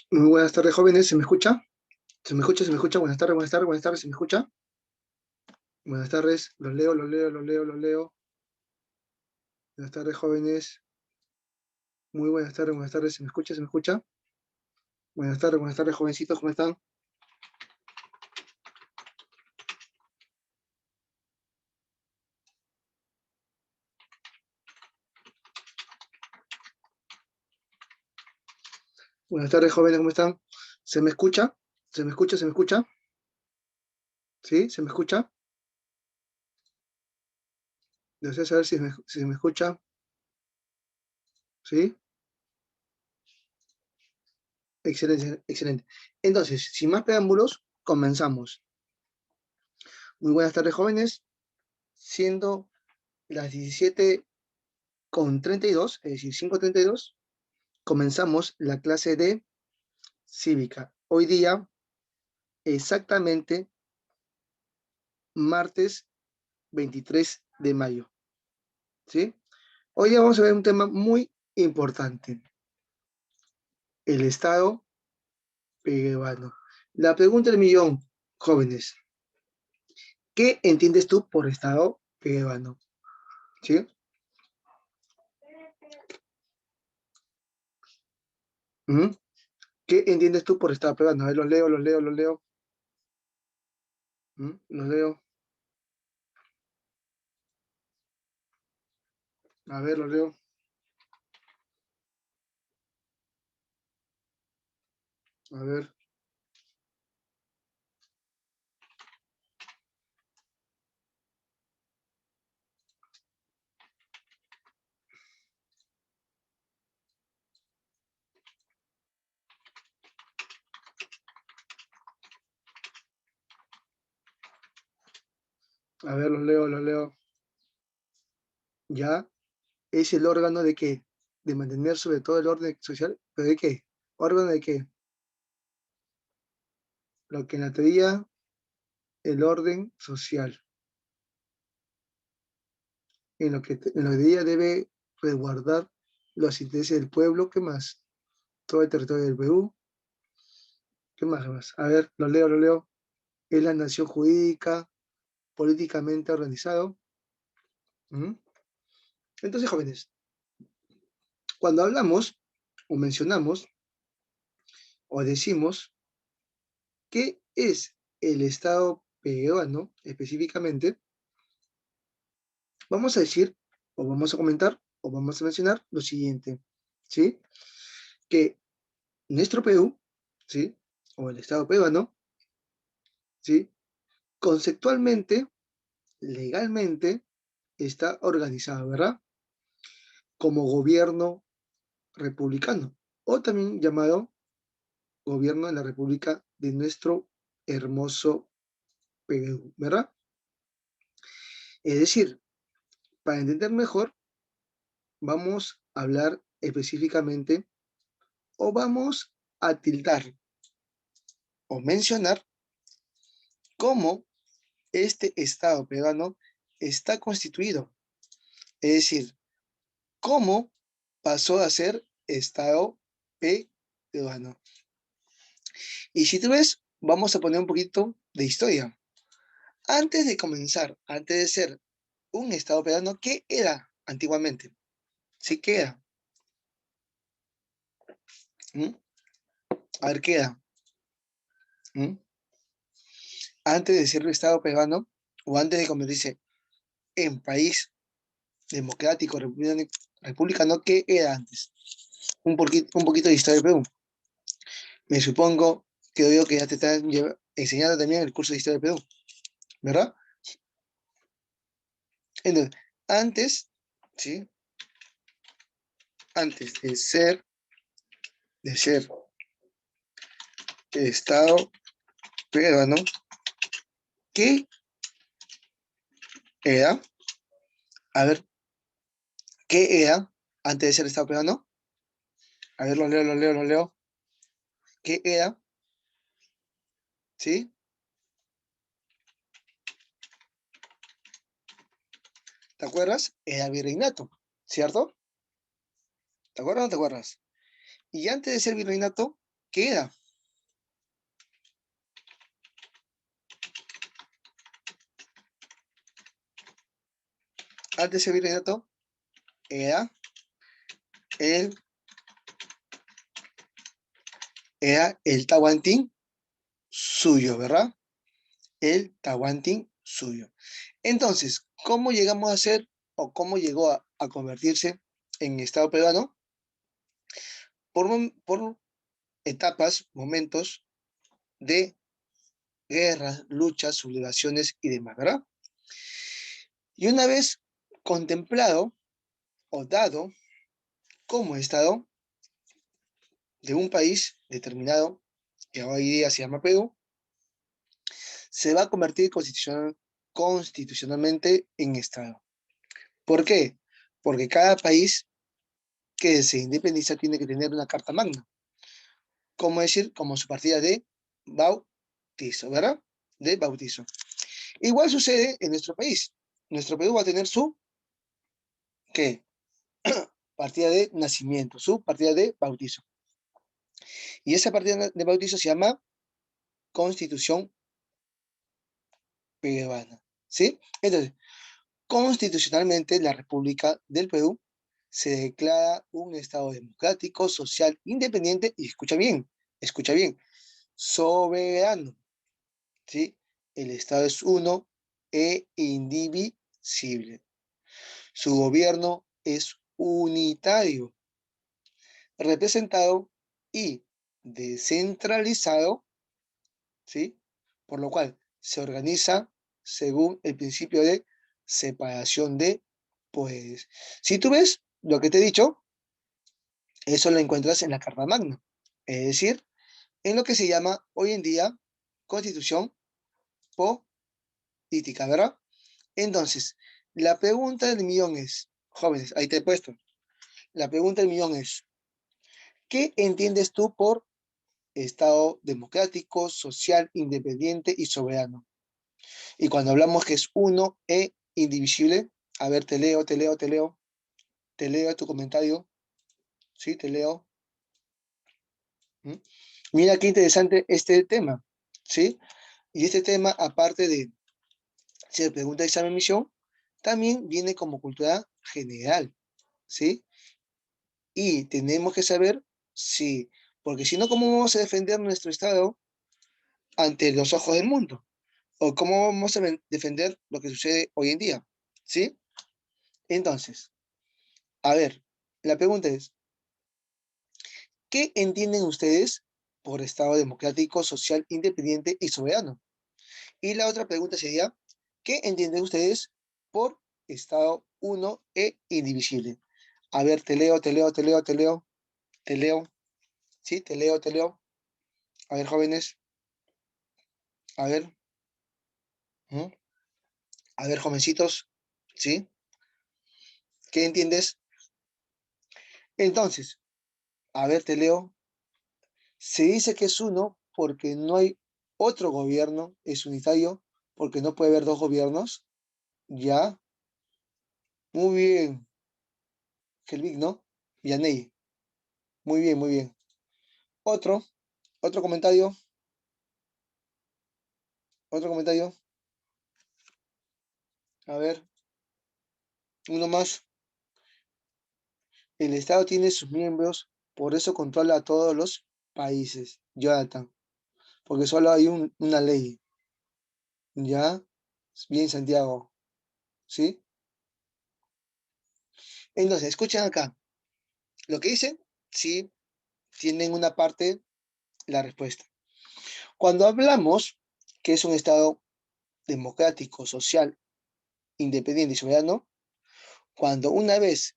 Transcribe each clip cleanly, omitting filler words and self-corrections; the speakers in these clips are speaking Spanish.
Muy buenas tardes, jóvenes. ¿Se me escucha? ¿Se me escucha? ¿Se me escucha? Buenas tardes, buenas tardes, buenas tardes. ¿Se me escucha? Buenas tardes. Los leo, los leo, los leo, los leo. Buenas tardes, jóvenes. Muy buenas tardes, buenas tardes. ¿Se me escucha? ¿Se me escucha? Buenas tardes, jovencitos. ¿Cómo están? Buenas tardes, jóvenes. ¿Cómo están? ¿Se me escucha? ¿Se me escucha? ¿Se me escucha? ¿Sí? ¿Se me escucha? Deseo saber si me escucha. ¿Sí? Excelente, excelente. Entonces, sin más preámbulos, comenzamos. Muy buenas tardes, jóvenes. Siendo las 17:32, es decir, 5:32. Comenzamos la clase de cívica. Hoy día, exactamente martes 23 de mayo. ¿Sí? Hoy día vamos a ver un tema muy importante. El Estado peruano. La pregunta del millón, jóvenes. ¿Qué entiendes tú por Estado peruano? ¿Sí? ¿Mm? ¿Qué entiendes tú por Estado peruano? A ver, los leo, los leo, los leo. Los leo. A ver, los leo. A ver. A ver, los leo, los leo. Ya. ¿Es el órgano de qué? De mantener sobre todo el orden social. ¿Pero de qué? ¿Órgano de qué? Lo que en la teoría, el orden social. En lo que ella debe resguardar los intereses del pueblo. ¿Qué más? Todo el territorio del Perú. ¿Qué más? ¿Qué más? A ver, lo leo, lo leo. Es la nación jurídica, políticamente organizado. ¿Mm? Entonces, jóvenes, cuando hablamos o mencionamos o decimos qué es el Estado peruano específicamente, vamos a decir, o vamos a comentar, o vamos a mencionar lo siguiente, ¿sí? Que nuestro Perú, ¿sí? O el Estado peruano, ¿sí? Conceptualmente, legalmente, está organizado, ¿verdad? Como gobierno republicano, o también llamado gobierno de la República de nuestro hermoso Perú, ¿verdad? Es decir, para entender mejor, vamos a hablar específicamente o vamos a tildar o mencionar cómo este Estado peruano está constituido. Es decir, cómo pasó a ser Estado peruano. Y si tú ves, vamos a poner un poquito de historia. Antes de comenzar, antes de ser un Estado peruano, ¿qué era antiguamente? ¿Sí qué era? ¿Mm? A ver, ¿qué era? ¿Mm? Antes de ser un Estado peruano, o antes de convertirse en país democrático, republicano, ¿qué era antes? Un poquito de historia de Perú. Me supongo que digo que ya te están enseñando también el curso de historia de Perú, ¿verdad? Entonces, antes, ¿sí? Antes de ser Estado peruano, ¿qué era? A ver, ¿qué era antes de ser Estado peruano? A ver, lo leo, lo leo, lo leo. ¿Qué era? ¿Sí? ¿Te acuerdas? Era virreinato, ¿cierto? ¿Te acuerdas o no te acuerdas? Y antes de ser virreinato, ¿Qué era? Antes de virreinato, era el, era el Tahuantín suyo, ¿verdad? El Tahuantín suyo. Entonces, ¿cómo llegamos a ser o cómo llegó a convertirse en Estado peruano? Por etapas, momentos de guerras, luchas, sublevaciones y demás, ¿verdad? Y una vez contemplado o dado como Estado de un país determinado, que hoy día se llama Perú, se va a convertir constitucionalmente en Estado. ¿Por qué? Porque cada país que se independiza tiene que tener una carta magna, como decir, como su partida de bautizo, ¿verdad? De bautizo. Igual sucede en nuestro país. Nuestro Perú va a tener su, ¿qué? Partida de nacimiento, su partida de bautizo. Y esa partida de bautizo se llama Constitución Peruana, ¿sí? Entonces, constitucionalmente, la República del Perú se declara un Estado democrático, social, independiente y escucha bien, soberano, ¿sí? El Estado es uno e indivisible. Su gobierno es unitario, representado y descentralizado, ¿sí? Por lo cual se organiza según el principio de separación de poderes. Si tú ves lo que te he dicho, eso lo encuentras en la Carta Magna, es decir, en lo que se llama hoy en día Constitución Política, ¿verdad? Entonces, la pregunta del millón es, jóvenes, ahí te he puesto, la pregunta del millón es, ¿qué entiendes tú por Estado democrático, social, independiente y soberano? Y cuando hablamos que es uno e indivisible, a ver, te leo tu comentario, ¿sí? Te leo. ¿Mm? Mira qué interesante este tema, ¿sí? Y este tema, aparte de ser pregunta de examen misión, también viene como cultura general, ¿sí? Y tenemos que saber si, porque si no, ¿cómo vamos a defender nuestro Estado ante los ojos del mundo? ¿O cómo vamos a defender lo que sucede hoy en día? ¿Sí? Entonces, a ver, la pregunta es, ¿qué entienden ustedes por Estado democrático, social, independiente y soberano? Y la otra pregunta sería, ¿qué entienden ustedes por Estado uno e indivisible? A ver, te leo, sí, te leo. A ver, jóvenes, a ver, ¿mm? A ver, jovencitos, ¿sí? ¿Qué entiendes? Entonces, a ver, te leo. Se dice que es uno porque no hay otro gobierno, es unitario, porque no puede haber dos gobiernos. Ya, muy bien, Helvig, ¿no? Vianney, muy bien, muy bien. Otro, otro comentario, otro comentario. A ver, uno más. El Estado tiene sus miembros, por eso controla a todos los países. Jonathan, porque solo hay una ley. ¿Ya? Bien, Santiago. ¿Sí? Entonces, escuchen acá. Lo que dicen, sí, tienen una parte la respuesta. Cuando hablamos que es un Estado democrático, social, independiente y soberano, cuando una vez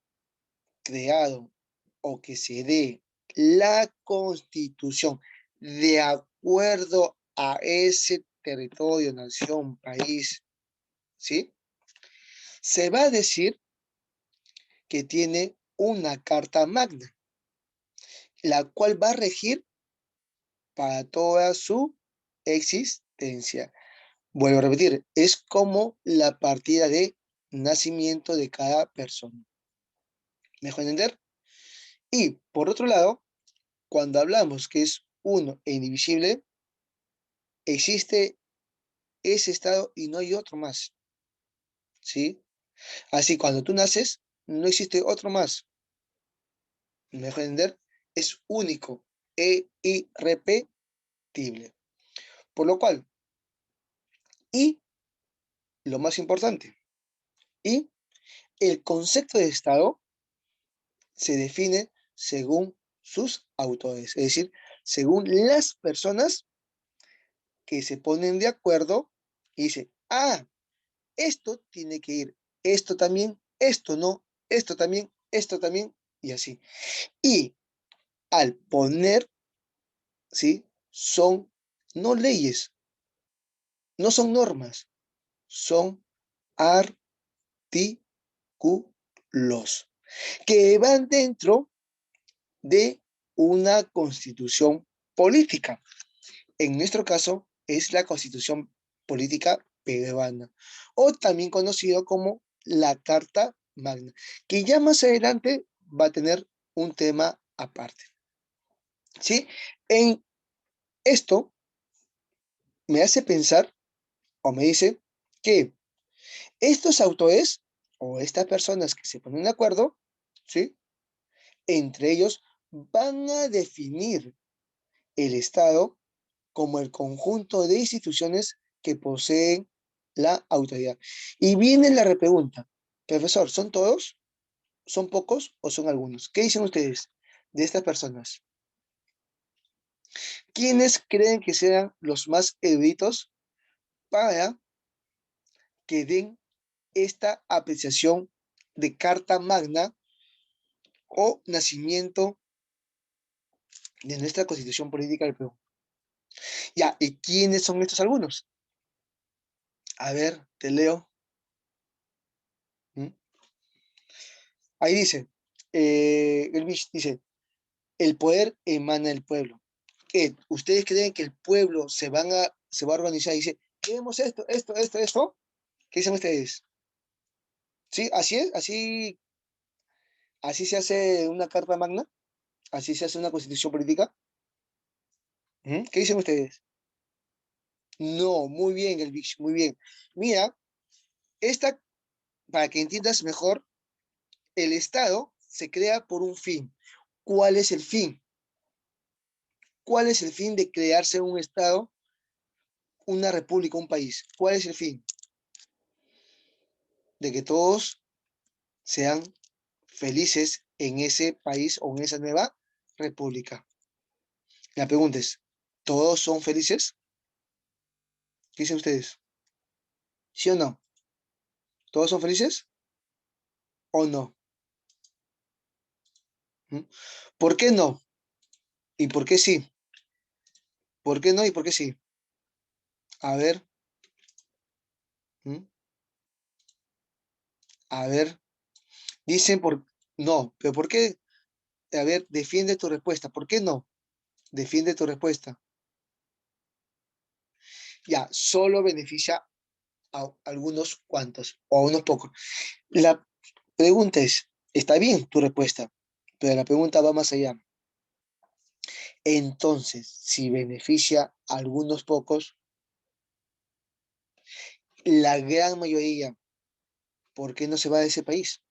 creado o que se dé la constitución de acuerdo a ese territorio, nación, país, ¿sí? Se va a decir que tiene una carta magna, la cual va a regir para toda su existencia. Vuelvo a repetir, es como la partida de nacimiento de cada persona. ¿Me dejo entender? Y por otro lado, cuando hablamos que es uno e indivisible, existe ese Estado y no hay otro más, ¿sí? Así, cuando tú naces, no existe otro más. ¿Me dejo entender? Es único e irrepetible. Por lo cual, y lo más importante, y el concepto de Estado se define según sus autores, es decir, según las personas que se ponen de acuerdo y dicen, ah, esto tiene que ir, esto también, esto no, esto también, y así. Y al poner, ¿sí? Son no leyes, no son normas, son artículos que van dentro de una constitución política. En nuestro caso es la constitución política peruana, o también conocido como la Carta Magna, que ya más adelante va a tener un tema aparte. ¿Sí? En esto me hace pensar o me dice que estos autores o estas personas que se ponen de acuerdo, ¿sí? Entre ellos van a definir el Estado como el conjunto de instituciones que poseen la autoridad. Y viene la repregunta, profesor, ¿son todos? ¿Son pocos o son algunos? ¿Qué dicen ustedes de estas personas? ¿Quiénes creen que sean los más eruditos para que den esta apreciación de Carta Magna o nacimiento de nuestra Constitución Política del Perú? Ya, ¿y quiénes son estos algunos? A ver, te leo. ¿Mm? Ahí dice, Elvich dice, el poder emana del pueblo. ¿Qué? ¿Ustedes creen que el pueblo se va a organizar y dice, queremos esto? ¿Qué dicen ustedes? ¿Sí? ¿Así es? ¿Así se hace una carta magna? ¿Así se hace una constitución política? ¿Mm? ¿Qué dicen ustedes? No, muy bien, Elvich, muy bien. Mira, esta, para que entiendas mejor, el Estado se crea por un fin. ¿Cuál es el fin? ¿Cuál es el fin de crearse un Estado, una república, un país? ¿Cuál es el fin? De que todos sean felices en ese país o en esa nueva república. La pregunta es, ¿todos son felices? ¿Qué dicen ustedes? ¿Sí o no? ¿Todos son felices o no? ¿Mm? ¿Por qué no? ¿Y por qué sí? ¿Por qué no y por qué sí? A ver, ¿mm? A ver, dicen por no, pero ¿por qué? A ver, defiende tu respuesta. ¿Por qué no? Defiende tu respuesta. Ya, solo beneficia a algunos cuantos o a unos pocos. La pregunta es, está bien tu respuesta, pero la pregunta va más allá. Entonces, si beneficia a algunos pocos, la gran mayoría, ¿por qué no se va de ese país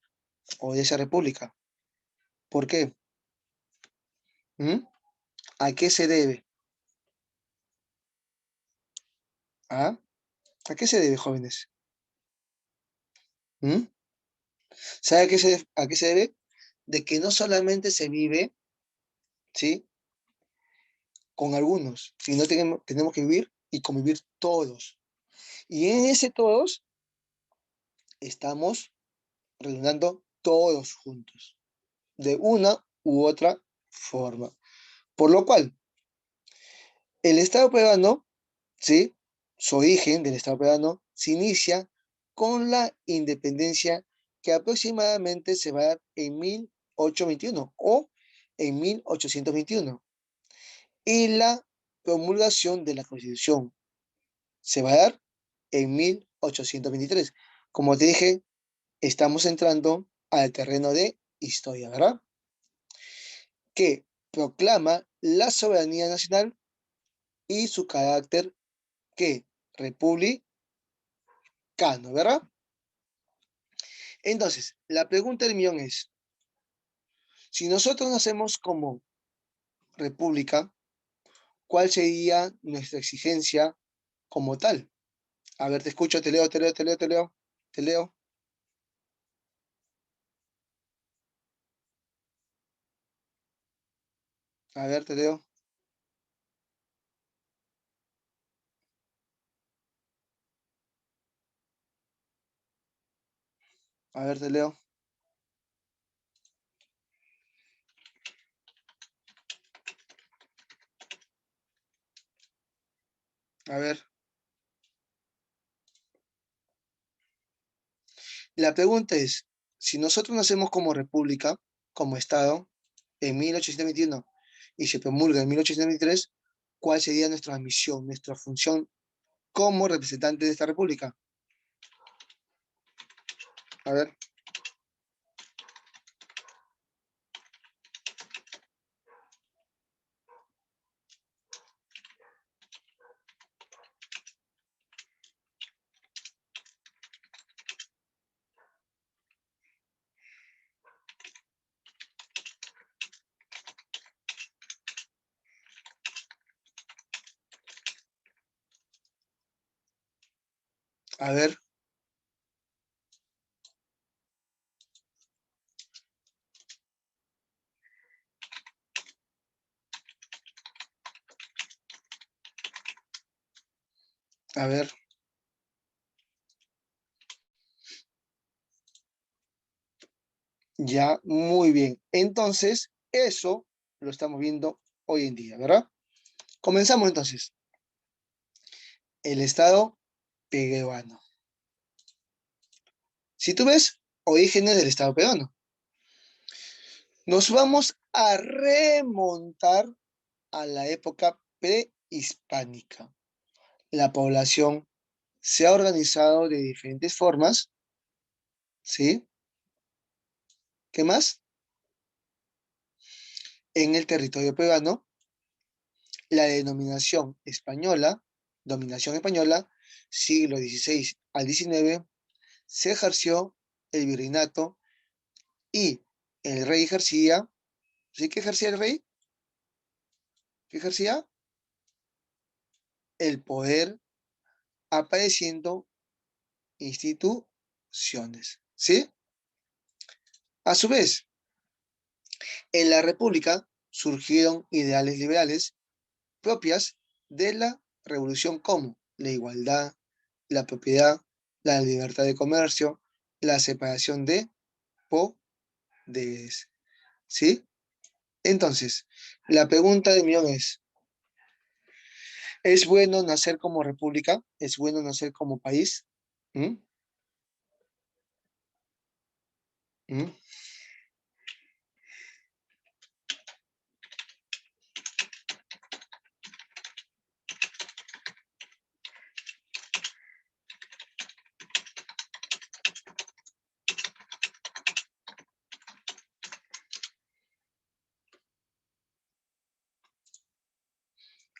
o de esa república? ¿Por qué? ¿Mm? ¿A qué se debe? ¿Ah? ¿A qué se debe, jóvenes? ¿Mm? ¿Sabe a qué se debe? De que no solamente se vive, ¿sí? Con algunos, sino tenemos que vivir y convivir todos. Y en ese todos estamos redundando todos juntos, de una u otra forma. Por lo cual, el Estado peruano, ¿sí? Su origen del Estado peruano se inicia con la independencia que aproximadamente se va a dar en 1821 o en 1821. Y la promulgación de la Constitución se va a dar en 1823. Como te dije, estamos entrando al terreno de historia, ¿verdad? Que proclama la soberanía nacional y su carácter, ¿qué? Republicano, ¿verdad? Entonces, la pregunta del millón es, si nosotros nacemos como república, ¿cuál sería nuestra exigencia como tal? A ver, te escucho, te leo, te leo, te leo, te leo, te leo. A ver, te leo. A ver, te leo. A ver. La pregunta es, si nosotros nacemos como república, como Estado, en 1821 y se promulga en 1823, ¿cuál sería nuestra misión, nuestra función como representante de esta república? A ver, a ver, a ver. Ya, muy bien. Entonces, eso lo estamos viendo hoy en día, ¿verdad? Comenzamos entonces. El Estado peruano. Si tú ves orígenes del Estado peruano, nos vamos a remontar a la época prehispánica. La población se ha organizado de diferentes formas, ¿sí? ¿Qué más? En el territorio peruano, la denominación española, dominación española, siglo XVI al XIX, se ejerció el virreinato y el rey ejercía, ¿sí que ejercía el rey? ¿Qué ejercía? El poder apareciendo instituciones, ¿sí? A su vez, en la República surgieron ideales liberales propias de la revolución como la igualdad, la propiedad, la libertad de comercio, la separación de poderes, ¿sí? Entonces, la pregunta de millón ¿es bueno nacer como república? ¿Es bueno nacer como país? ¿Mm? ¿Mm?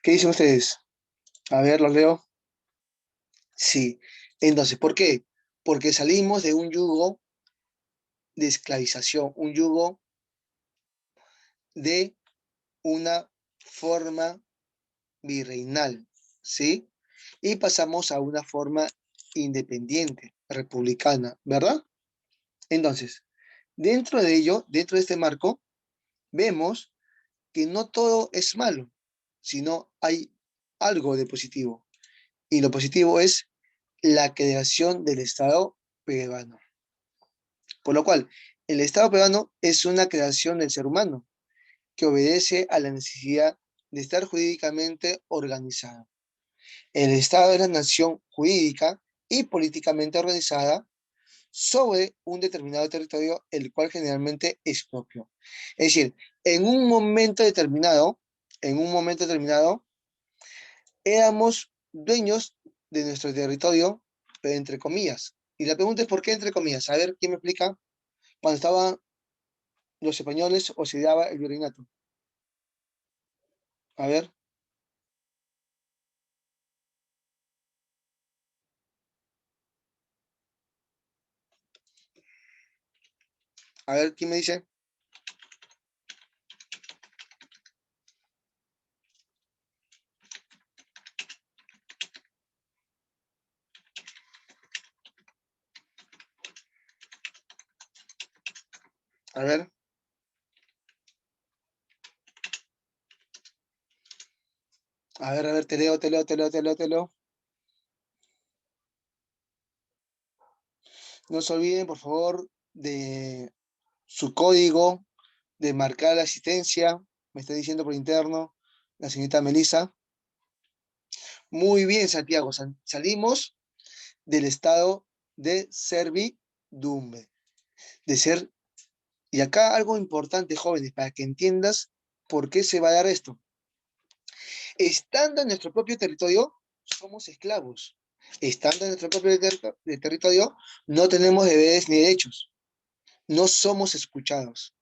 ¿Qué dicen ustedes? A ver, los leo. Sí. Entonces, ¿por qué? Porque salimos de un yugo de esclavización, un yugo de una forma virreinal, ¿sí? Y pasamos a una forma independiente, republicana, ¿verdad? Entonces, dentro de ello, dentro de este marco, vemos que no todo es malo, sino hay algo de positivo. Y lo positivo es la creación del Estado peruano. Por lo cual, el Estado peruano es una creación del ser humano que obedece a la necesidad de estar jurídicamente organizado. El Estado es la nación jurídica y políticamente organizada sobre un determinado territorio, el cual generalmente es propio. Es decir, en un momento determinado, en un momento determinado, éramos dueños de nuestro territorio, pero entre comillas. Y la pregunta es ¿por qué entre comillas? A ver, ¿quién me explica? Cuando estaban los españoles o se daba el virreinato. A ver. A ver, ¿quién me dice? A ver. A ver, te leo, te leo, te leo, te leo, te leo. No se olviden, por favor, de su código, de marcar la asistencia. Me está diciendo por interno la señorita Melissa. Muy bien, Santiago. Salimos del estado de servidumbre. De ser. Y acá algo importante, jóvenes, para que entiendas por qué se va a dar esto. Estando en nuestro propio territorio, somos esclavos. Estando en nuestro propio territorio, no tenemos deberes ni derechos. No somos escuchados.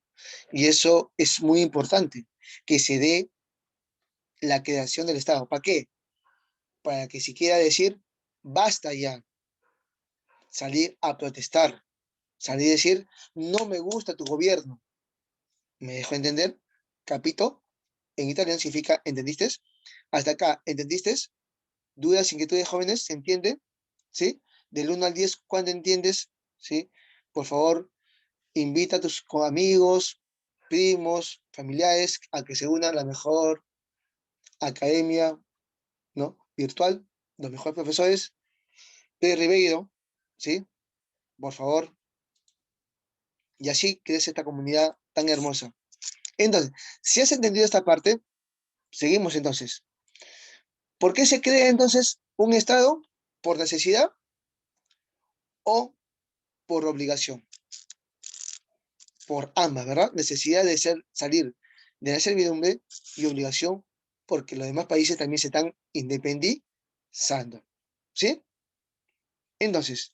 Y eso es muy importante, que se dé la creación del Estado. ¿Para qué? Para que si quiera decir, basta ya, salir a protestar, salir a decir, no me gusta tu gobierno. ¿Me dejo entender? Capito, en italiano significa, ¿entendiste? Hasta acá, ¿entendiste? Dudas, inquietudes, jóvenes, ¿se entiende? ¿Sí? Del 1 al 10, ¿cuándo entiendes? ¿Sí? Por favor, invita a tus amigos, primos, familiares a que se unan a la mejor academia, ¿no? Virtual, los mejores profesores. Pedro Ribeiro, ¿sí? Por favor. Y así crece esta comunidad tan hermosa. Entonces, si has entendido esta parte, seguimos entonces. ¿Por qué se crea entonces un Estado? ¿Por necesidad o por obligación? Por ambas, ¿verdad? Necesidad de salir de la servidumbre y obligación porque los demás países también se están independizando. ¿Sí? Entonces,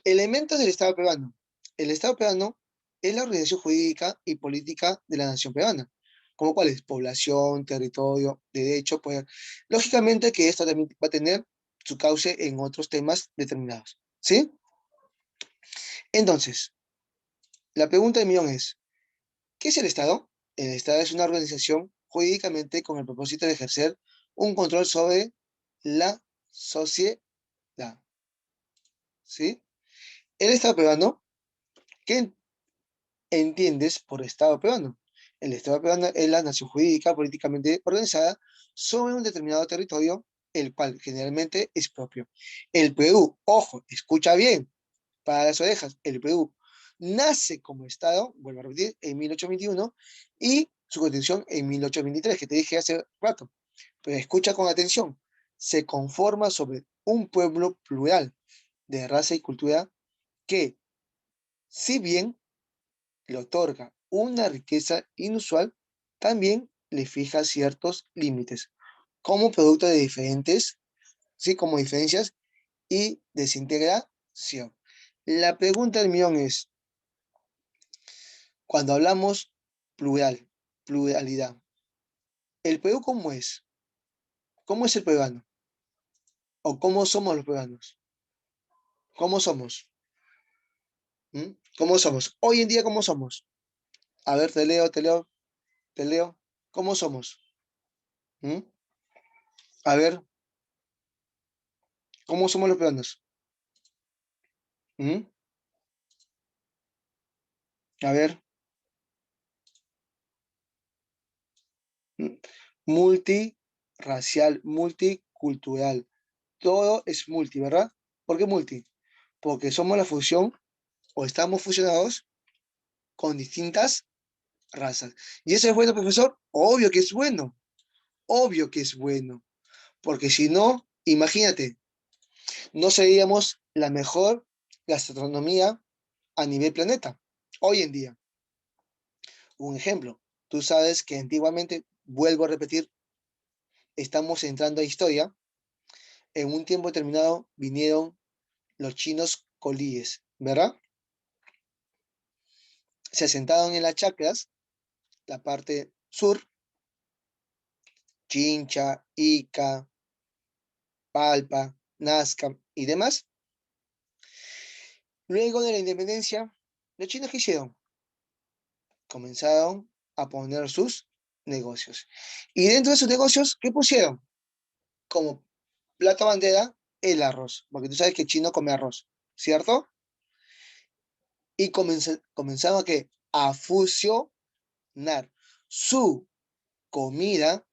elementos del Estado peruano. El Estado peruano es la organización jurídica y política de la nación peruana. ¿Como cuáles? Población, territorio, derecho, poder. Lógicamente que esto también va a tener su cauce en otros temas determinados. ¿Sí? Entonces, la pregunta del millón es, ¿qué es el Estado? El Estado es una organización jurídicamente con el propósito de ejercer un control sobre la sociedad. ¿Sí? El Estado peruano, ¿qué entiendes por Estado peruano? El Estado peruano es la nación jurídica políticamente organizada sobre un determinado territorio, el cual generalmente es propio. El Perú, ojo, escucha bien, para las orejas, el Perú nace como Estado, vuelvo a repetir, en 1821 y su constitución en 1823, que te dije hace rato. Pero escucha con atención, se conforma sobre un pueblo plural de raza y cultura que, si bien le otorga una riqueza inusual, también le fija ciertos límites, como producto de diferentes, sí, como diferencias y desintegración. La pregunta del millón es, cuando hablamos pluralidad, ¿el Perú cómo es? ¿Cómo es el peruano? ¿O cómo somos los peruanos? ¿Cómo somos? ¿Mm? ¿Cómo somos? Hoy en día, ¿cómo somos? A ver, te leo, te leo, te leo. ¿Cómo somos? ¿Mm? A ver, ¿cómo somos los peruanos? ¿Mm? A ver, ¿mm? Multirracial, multicultural. Todo es multi, ¿verdad? ¿Por qué multi? Porque somos la fusión o estamos fusionados con distintas razas. ¿Y eso es bueno, profesor? Obvio que es bueno, obvio que es bueno. Porque si no, imagínate, no seríamos la mejor gastronomía a nivel planeta, hoy en día. Un ejemplo, tú sabes que antiguamente, vuelvo a repetir, estamos entrando a historia, en un tiempo determinado vinieron los chinos colíes, ¿verdad? se asentaron en las chacras, la parte sur, Chincha, Ica, Palpa, Nazca y demás. Luego de la independencia, los chinos ¿qué hicieron? Comenzaron a poner sus negocios. Y dentro de sus negocios, ¿qué pusieron? Como plato bandera, el arroz. Porque tú sabes que el chino come arroz, ¿cierto? Y comenzaron a fusionar su comida,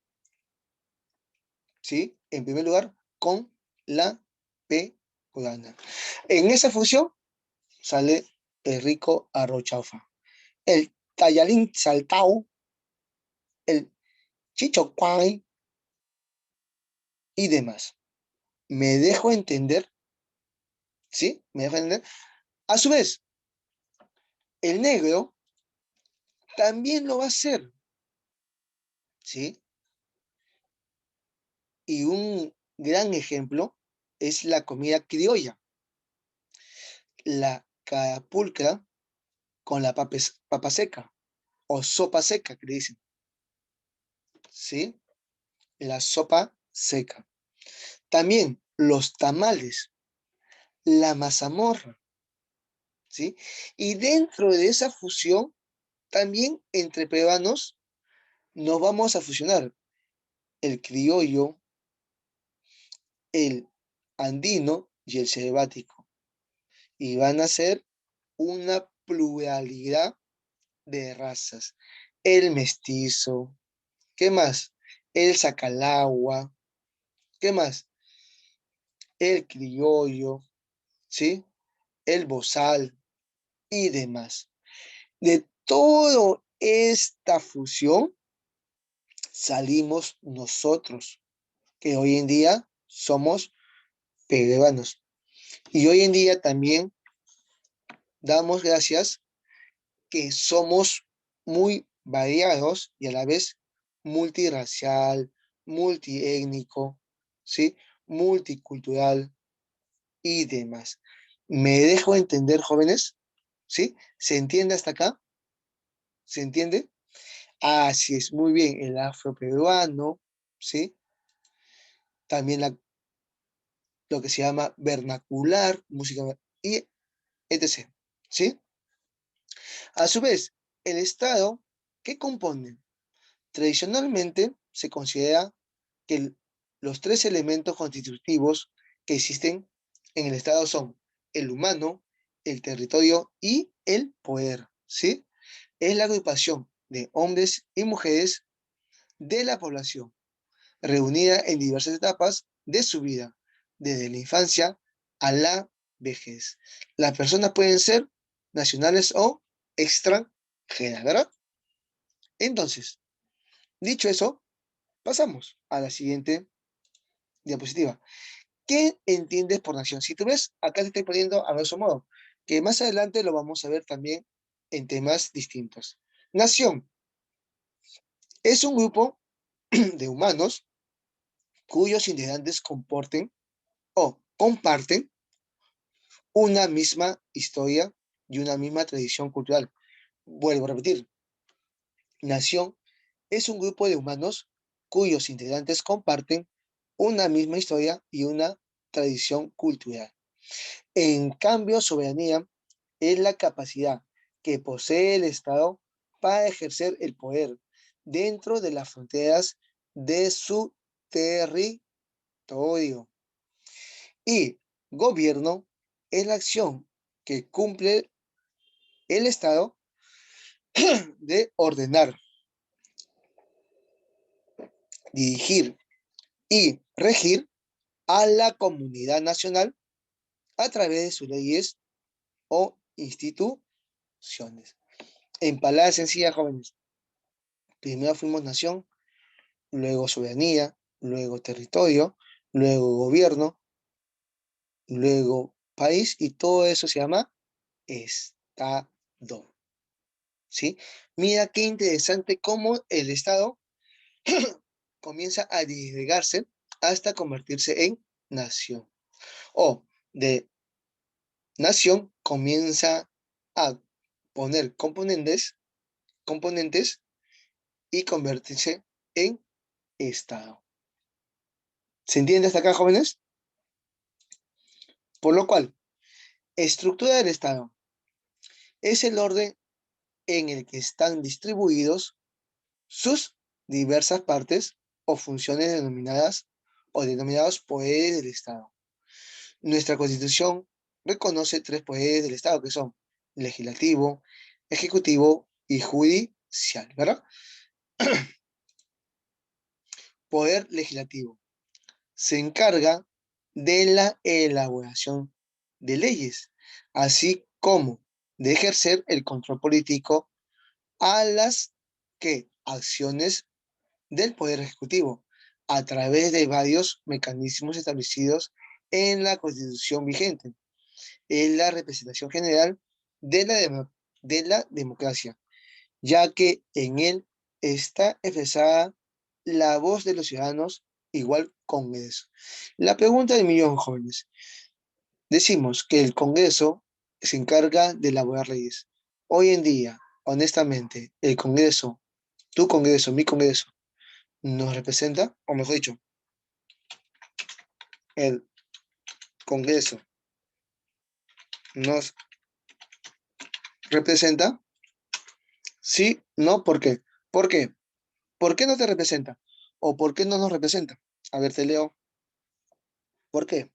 ¿sí? En primer lugar, con la peruana. En esa fusión sale el rico arroz chaufa, el tallarín saltao, el chicho cuay y demás. ¿Me dejo entender? ¿Sí? ¿Me dejo entender? A su vez, el negro también lo va a hacer, ¿sí? Y un gran ejemplo es la comida criolla, la carapulcra con la papa seca o sopa seca, que le dicen, ¿sí? La sopa seca. También los tamales, la mazamorra, ¿sí? Y dentro de esa fusión, también entre peruanos nos vamos a fusionar el criollo, el andino y el selvático. Y van a ser una pluralidad de razas. El mestizo, ¿qué más? El sacalagua, ¿qué más? El criollo, ¿sí? El bozal y demás. De toda esta fusión salimos nosotros, que hoy en día somos peruanos. Y hoy en día también damos gracias que somos muy variados y a la vez multirracial, multiétnico, ¿sí? Multicultural y demás. ¿Me dejo entender, jóvenes? ¿Sí? ¿Se entiende hasta acá? ¿Se entiende? Así es, muy bien, el afroperuano, ¿sí? También lo que se llama vernacular, música y etc. ¿Sí? A su vez, el Estado, ¿qué compone? Tradicionalmente se considera que los tres elementos constitutivos que existen en el Estado son el humano, el territorio y el poder, ¿sí? Es la agrupación de hombres y mujeres de la población, reunida en diversas etapas de su vida, desde la infancia a la vejez. Las personas pueden ser nacionales o extranjeras, ¿verdad? Entonces, dicho eso, pasamos a la siguiente diapositiva. ¿Qué entiendes por nación? Si tú ves, acá te estoy poniendo a grosso modo, que más adelante lo vamos a ver también en temas distintos. Nación es un grupo de humanos cuyos integrantes comporten o comparten una misma historia y una misma tradición cultural. Vuelvo a repetir, nación es un grupo de humanos cuyos integrantes comparten una misma historia y una tradición cultural. En cambio, soberanía es la capacidad que posee el Estado para ejercer el poder dentro de las fronteras de su territorio. Y gobierno es la acción que cumple el Estado de ordenar, dirigir y regir a la comunidad nacional a través de sus leyes o instituciones. En palabras sencillas, jóvenes, primero fuimos nación, luego soberanía, luego territorio, luego gobierno, luego país y todo eso se llama Estado. ¿Sí? Mira qué interesante cómo el Estado comienza a disgregarse hasta convertirse en nación. O de nación comienza a poner componentes y convertirse en Estado. ¿Se entiende hasta acá, jóvenes? Por lo cual, estructura del Estado es el orden en el que están distribuidos sus diversas partes o funciones denominadas o denominados poderes del Estado. Nuestra Constitución reconoce tres poderes del Estado, que son legislativo, ejecutivo y judicial, ¿verdad? Poder legislativo se encarga de la elaboración de leyes, así como de ejercer el control político a las acciones del Poder Ejecutivo a través de varios mecanismos establecidos en la Constitución vigente. Es la representación general de la democracia, ya que en él está expresada la voz de los ciudadanos, igual Congreso. La pregunta del millón, jóvenes. Decimos que el Congreso se encarga de elaborar leyes. Hoy en día, honestamente, el Congreso, tu Congreso, mi Congreso, nos representa, o mejor dicho, el Congreso nos representa. Sí, no, ¿por qué? ¿Por qué? ¿Por qué no te representa? ¿O por qué no nos representa? A ver, te leo. ¿Por qué?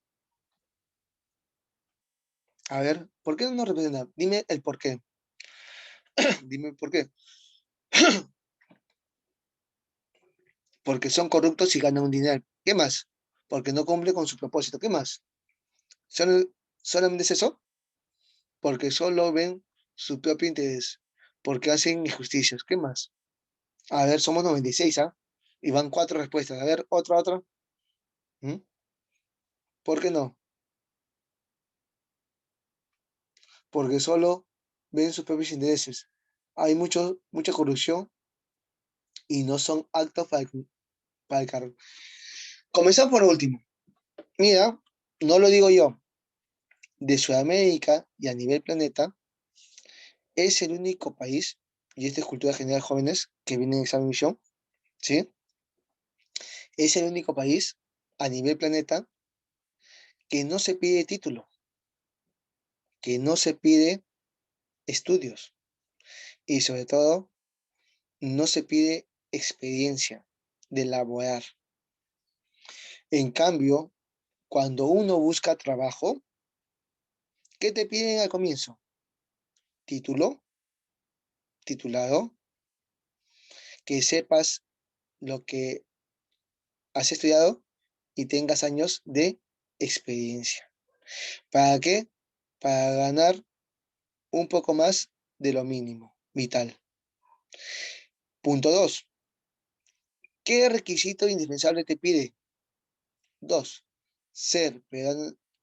A ver, ¿por qué no nos representa? Dime el por qué. Dime por qué. Porque son corruptos y ganan un dinero. ¿Qué más? Porque no cumple con su propósito. ¿Qué más? ¿Solamente es eso? Porque solo ven su propio interés. Porque hacen injusticias. ¿Qué más? A ver, somos 96, ¿ah? Y van cuatro respuestas. A ver, otra. ¿Mm? ¿Por qué no? Porque solo ven sus propios intereses. Hay mucha corrupción y no son aptos para el cargo. Comenzamos por último. Mira, no lo digo yo, de Sudamérica y a nivel planeta, es el único país, y esta es cultura general jóvenes que vienen en esa misión, ¿sí? Es el único país a nivel planeta que no se pide título, que no se pide estudios y sobre todo no se pide experiencia de laborar. En cambio, cuando uno busca trabajo, ¿qué te piden al comienzo? Título, titulado, que sepas lo que has estudiado y tengas años de experiencia. ¿Para qué? Para ganar un poco más de lo mínimo, vital. Punto 2. ¿Qué requisito indispensable te pide? 2. Ser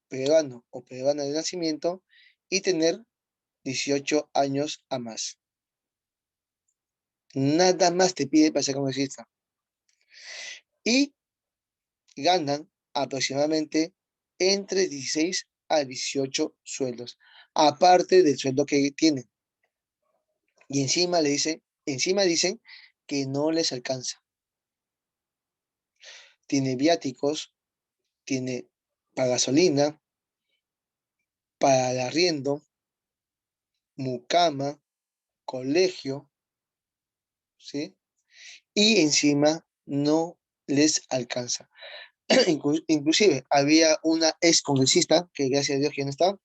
peruano o peruana de nacimiento y tener 18 años a más. Nada más te pide para ser congresista. Y ganan aproximadamente entre 16 a 18 sueldos, aparte del sueldo que tienen. Y encima dicen que no les alcanza. Tiene viáticos, tiene para gasolina, para el arriendo, mucama, colegio, ¿sí? Y encima no les alcanza. Inclusive había una ex congresista, que gracias a Dios que no está,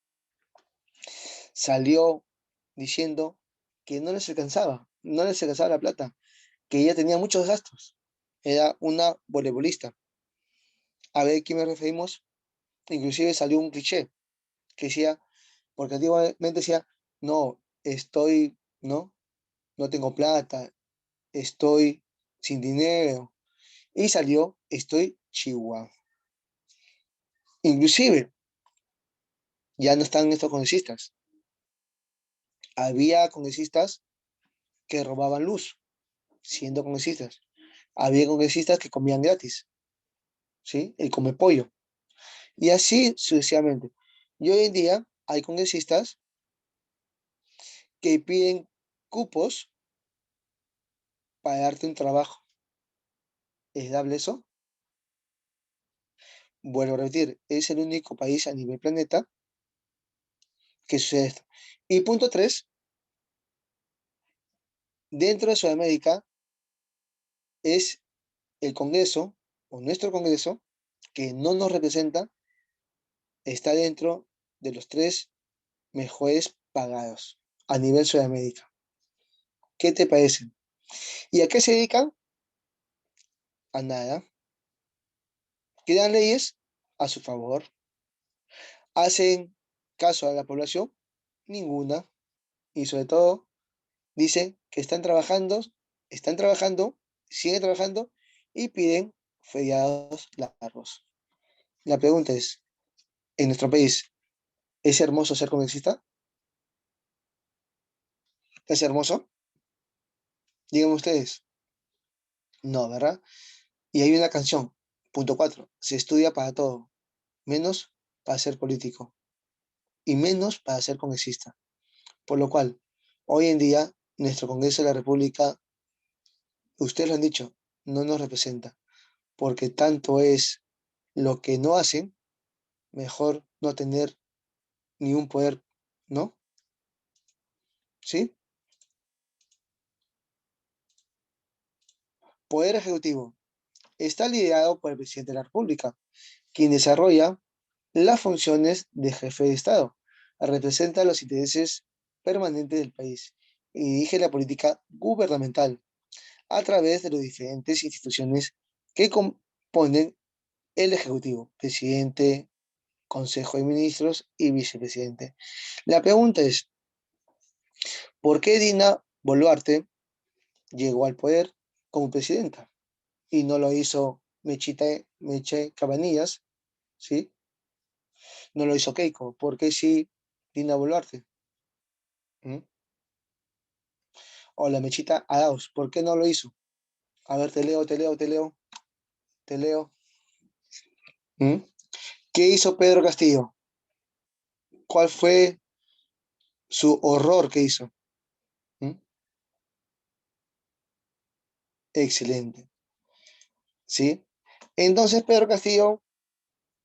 salió diciendo que no les alcanzaba la plata, que ella tenía muchos gastos. Era una voleibolista. A ver, ¿quién me referimos? Inclusive salió un cliché que decía, porque antiguamente decía, no, no, no tengo plata, estoy sin dinero. Y salió, estoy chihuahua. Inclusive, ya no están estos congresistas. Había congresistas que robaban luz, siendo congresistas. Había congresistas que comían gratis, ¿sí? El come pollo. Y así sucesivamente. Y hoy en día hay congresistas que piden cupos para darte un trabajo. ¿Es dable eso? Vuelvo a repetir, es el único país a nivel planeta que sucede esto. Y punto 3, dentro de Sudamérica es el Congreso, o nuestro Congreso, que no nos representa, está dentro de los 3 mejores pagados a nivel Sudamérica. ¿Qué te parece? ¿Y a qué se dedican? A nada. ¿Crean leyes? A su favor. ¿Hacen caso a la población? Ninguna. Y sobre todo, dicen que están trabajando, siguen trabajando y piden feriados largos. La pregunta es, ¿en nuestro país es hermoso ser congresista? ¿Es hermoso? Díganme ustedes. No, ¿verdad? Y hay una canción, punto 4, se estudia para todo, menos para ser político y menos para ser congresista. Por lo cual, hoy en día, nuestro Congreso de la República, ustedes lo han dicho, no nos representa, porque tanto es lo que no hacen, mejor no tener ni un poder, ¿no? ¿Sí? Poder ejecutivo está liderado por el presidente de la República, quien desarrolla las funciones de jefe de Estado, representa los intereses permanentes del país y dirige la política gubernamental a través de las diferentes instituciones que componen el Ejecutivo, presidente, Consejo de Ministros y vicepresidente. La pregunta es, ¿por qué Dina Boluarte llegó al poder como presidenta y no lo hizo Meche Cabanillas, ¿sí? No lo hizo Keiko. ¿Por qué sí Dina Boluarte? ¿Mm? O la Mechita Arauz, ¿por qué no lo hizo? A ver, te leo. ¿Mm? ¿Qué hizo Pedro Castillo? ¿Cuál fue su horror que hizo? ¿Mm? Excelente, ¿sí? Entonces Pedro Castillo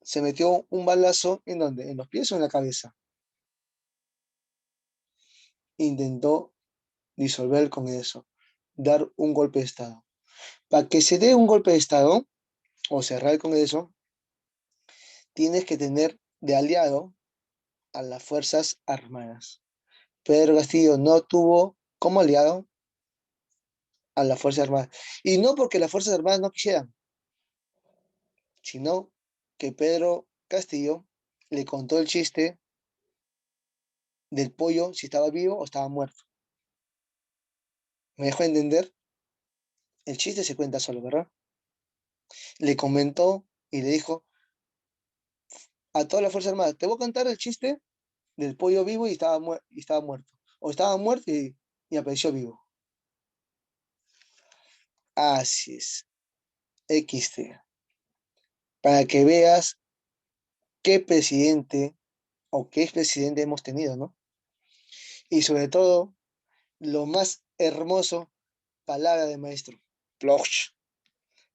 se metió un balazo en donde, en los pies o en la cabeza. Intentó disolver el Congreso, dar un golpe de Estado. Para que se dé un golpe de Estado o cerrar el Congreso, tienes que tener de aliado a las Fuerzas Armadas. Pedro Castillo no tuvo como aliado a las Fuerzas Armadas. Y no porque las Fuerzas Armadas no quisieran, sino que Pedro Castillo le contó el chiste del pollo si estaba vivo o estaba muerto. ¿Me dejó entender? El chiste se cuenta solo, ¿verdad? Le comentó y le dijo a todas las Fuerzas Armadas, te voy a contar el chiste del pollo vivo y estaba muerto. O estaba muerto y apareció vivo. Así es. XT. Para que veas qué presidente o qué expresidente hemos tenido, ¿no? Y sobre todo, lo más hermoso, palabra de maestro. Ploch.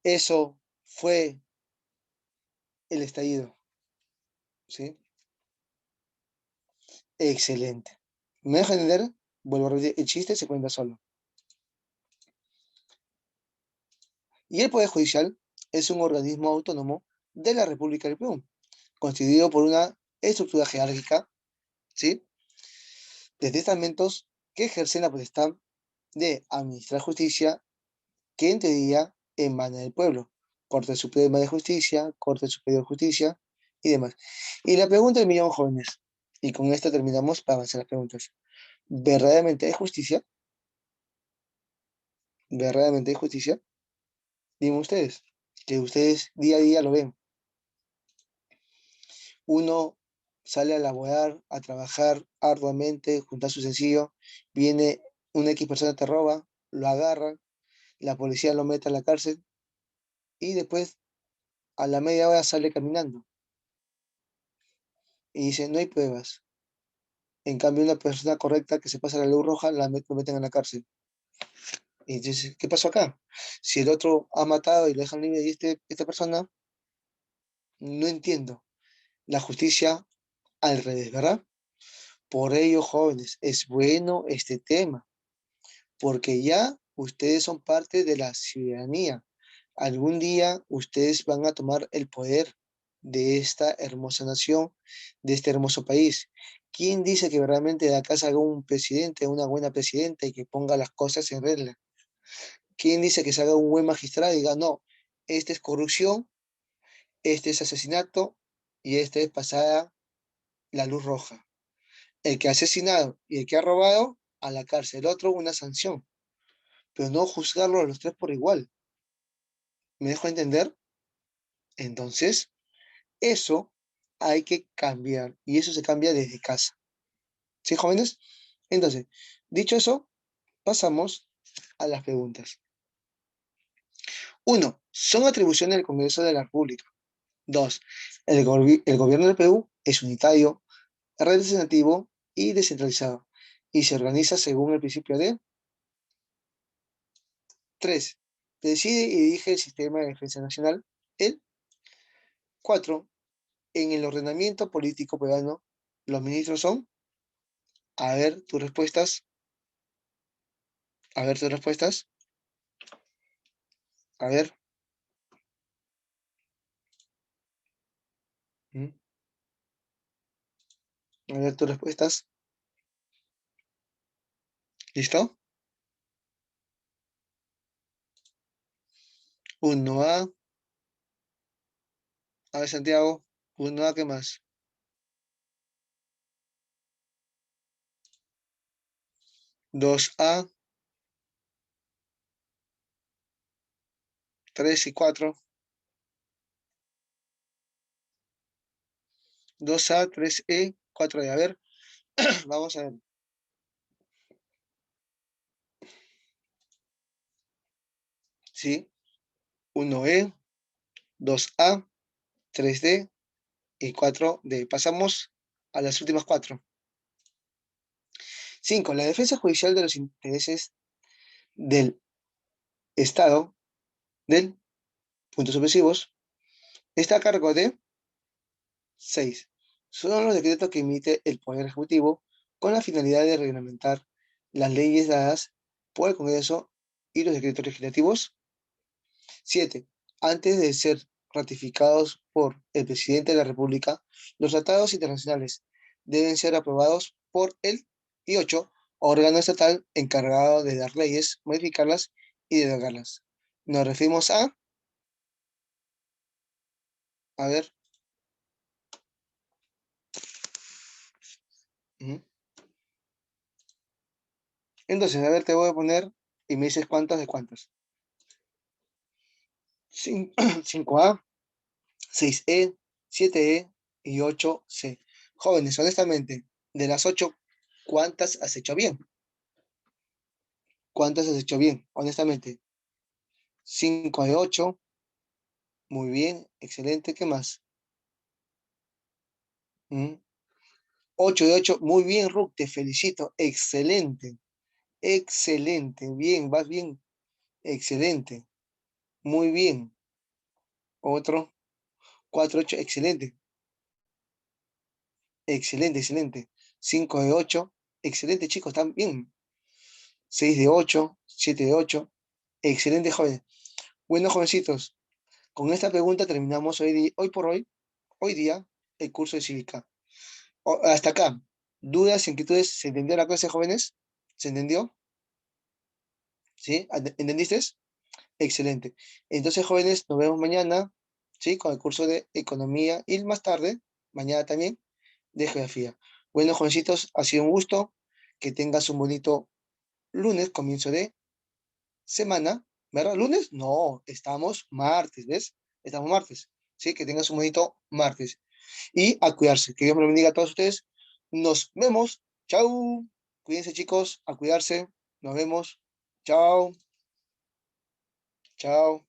Eso fue el estallido, ¿sí? Excelente. ¿Me deja entender? Vuelvo a repetir, el chiste se cuenta solo. Y el Poder Judicial es un organismo autónomo de la República del Perú, constituido por una estructura jerárquica, ¿sí? Desde estamentos que ejercen la potestad de administrar justicia, que en teoría emana del pueblo. Corte Suprema de Justicia, Corte Superior de Justicia y demás. Y la pregunta del millón, jóvenes, y con esto terminamos para avanzar las preguntas. ¿Verdaderamente hay justicia? ¿Verdaderamente hay justicia? Dime ustedes, que ustedes día a día lo ven. Uno sale a laborar, a trabajar arduamente, juntar su sencillo, viene una X persona, te roba, lo agarra, la policía lo mete a la cárcel y después a la media hora sale caminando y dice, no hay pruebas. En cambio, una persona correcta que se pasa la luz roja, lo meten en la cárcel. Y entonces, ¿qué pasó acá? Si el otro ha matado y lo dejan libre y esta persona, no entiendo. La justicia al revés, ¿verdad? Por ello, jóvenes, es bueno este tema, porque ya ustedes son parte de la ciudadanía. Algún día ustedes van a tomar el poder de esta hermosa nación, de este hermoso país. ¿Quién dice que realmente de acá salga un presidente, una buena presidenta y que ponga las cosas en regla? ¿Quién dice que salga un buen magistrado y diga, no, este es corrupción, este es asesinato y este es pasada la luz roja? El que ha asesinado y el que ha robado, a la cárcel. El otro, una sanción. Pero no juzgarlo a los tres por igual. ¿Me dejo entender? Entonces, eso hay que cambiar. Y eso se cambia desde casa. ¿Sí, jóvenes? Entonces, dicho eso, pasamos a las preguntas. Uno, son atribuciones del Congreso de la República. Dos, el gobierno del Perú es unitario, representativo y descentralizado. Y se organiza según el principio de. Tres, preside y dirige el sistema de defensa nacional. El. Cuatro, en el ordenamiento político peruano, los ministros son. A ver tus respuestas. A ver tus respuestas. A ver. ¿Mm? A ver tus respuestas. ¿Listo? Uno A. A ver, Santiago. Uno A, ¿qué más? Dos A. Tres y cuatro. Dos A, tres E, cuatro E. A ver, vamos a ver. Sí. Uno E, dos A, tres D y cuatro D. Pasamos a las últimas cuatro. Cinco. La defensa judicial de los intereses del Estado, del puntos supresivos, está a cargo de. 6. Son los decretos que emite el Poder Ejecutivo con la finalidad de reglamentar las leyes dadas por el Congreso y los decretos legislativos. 7. Antes de ser ratificados por el presidente de la República, los tratados internacionales deben ser aprobados por él. Y 8. Órgano estatal encargado de dar leyes, modificarlas y derogarlas. Nos referimos a ver, entonces, a ver, te voy a poner y me dices cuántas de cuántas. 5A, 6E, 7E y 8C. Jóvenes, honestamente, de las 8, ¿cuántas has hecho bien? ¿Cuántas has hecho bien? Honestamente. 5 de 8, muy bien, excelente. ¿Qué más? 8 de 8, muy bien, Rook, te felicito. Excelente, excelente, bien, vas bien, excelente, muy bien. Otro, 4 de 8, excelente, excelente, excelente. 5 de 8, excelente, chicos, están bien. 6 de 8, 7 de 8. Excelente, joven. Bueno, jovencitos, con esta pregunta terminamos hoy día, el curso de cívica. Hasta acá. ¿Dudas, inquietudes? ¿Se entendió la clase, jóvenes? ¿Se entendió? ¿Sí? ¿Entendiste? Excelente. Entonces, jóvenes, nos vemos mañana, ¿sí? Con el curso de economía y más tarde, mañana también, de geografía. Bueno, jovencitos, ha sido un gusto. Que tengas un bonito lunes, comienzo de semana, ¿verdad? ¿Lunes? No, estamos martes, ¿ves? Estamos martes, ¿sí? Que tengas un bonito martes. Y a cuidarse. Que Dios me lo bendiga a todos ustedes. Nos vemos. Chau. Cuídense, chicos. A cuidarse. Nos vemos. Chao. Chao.